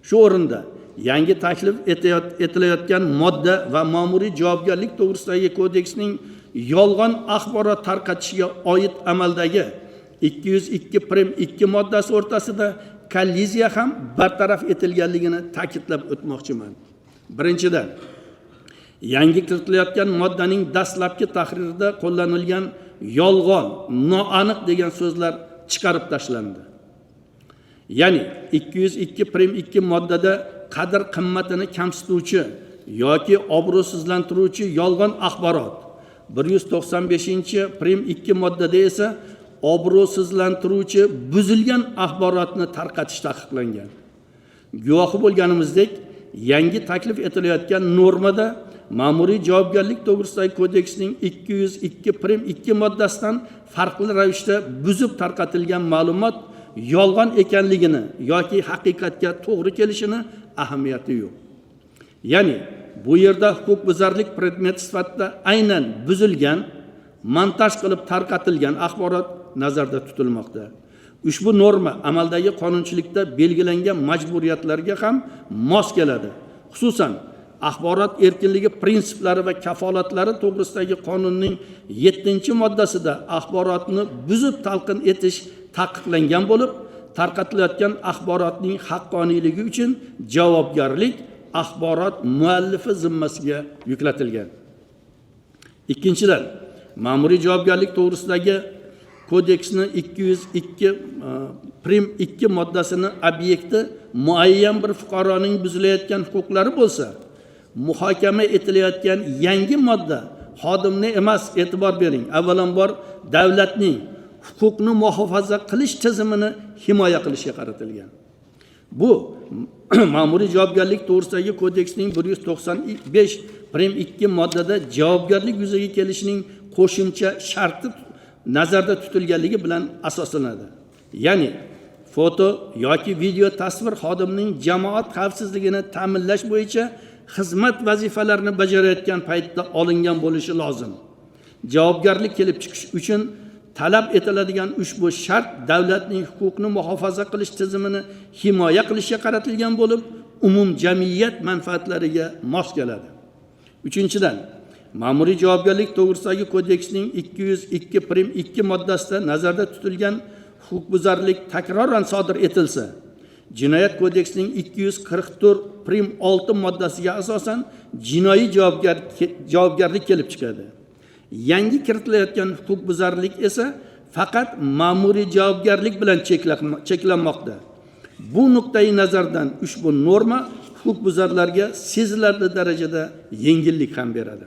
Shu o'rinda yangi taklif etilayotgan modda va ma'muriy javobgarlik to'g'risidagi kodeksning yolg'on axborot tarqatishiga oid amaldagi 202.2 moddasi o'rtasida kolliziya ham bartaraf etilganligini ta'kidlab o'tmoqchiman. Birinchidan, yangi kiritilayotgan moddaning dastlabki tahririda qo'llanilgan yolg'on, noaniq degan so'zlar chiqarib tashlandi. Ya'ni 202.2 moddada qadr qimmatini kamsituvchi yoki obro'sizlantiruvchi yolg'on axborot, 195.2 moddada esa obro'sizlantiruvchi buzilgan axborotni tarqatish taqiqlangan. Guvohi bo'lganimizdek, yangi taklif etilayotgan normada ma'muriy javobgarlik to'g'risidagi kodeksning 202.2 moddasidan farqli ravishda buzib tarqatilgan ma'lumot yolg'on ekanligini yoki haqiqatga to'g'ri kelishini ahamiyati yo'q. Ya'ni bu yerda huquqbuzarlik predmeti sifatida aynan buzilgan, montaj qilib tarqatilgan axborot nazarda tutilmoqda. Ushbu norma amaldagi qonunchilikda belgilangan majburiyatlarga ham mos keladi. Xususan, axborot erkinligi prinsiplari va kafolatlari to'g'risidagi qonunning 7-moddasida axborotni buzib talqin etish taqiqlangan bo'lib, tarqatilayotgan axborotning haqqoniyligi uchun javobgarlik axborot muallifi zimmasiga yuklatilgan. Ikkinchidan, ma'muriy javobgarlik to'g'risidagi kodeksni 202.2 moddasini obyekti muayyan bir fuqaroning buzilayotgan huquqlari bo'lsa, muhokama etilayotgan yangi modda xodimni emas, e'tibor bering, avvalambor davlatning huquqni muhofaza qilish tizimini himoya qilishga qaratilgan. Bu ma'muriy javobgarlik to'g'risidagi kodeksning 195.2 moddada javobgarlik yuzaga kelishining qo'shimcha sharti nazarda tutilganligi bilan asoslanadi. Ya'ni foto yoki video tasvir xodimning jamoat xavfsizligini ta'minlash bo'yicha xizmat vazifalarini bajarayotgan paytda olingan bo'lishi lozim. Javobgarlik kelib chiqish uchun talab etiladigan ushbu shart davlatning huquqni muhofaza qilish tizimini himoya qilishga qaratilgan bo'lib, umum jamiyat manfaatlariga mos keladi. Uchinchidan, ma'muriy javobgarlik to'g'risidagi kodeksning 202.2 moddasida nazarda tutilgan huquqbuzarlik takroran sodir etilsa, Jinoyat kodeksining 244.6 moddasiga asosan jinoiy javobgarlik kelib chiqadi. Yangi kiritilayotgan huquqbuzarlik esa faqat ma'muriy javobgarlik bilan cheklanmoqda. Bu nuqtai nazardan ushbu norma huquqbuzarlarga sezilarli darajada yengillik ham beradi.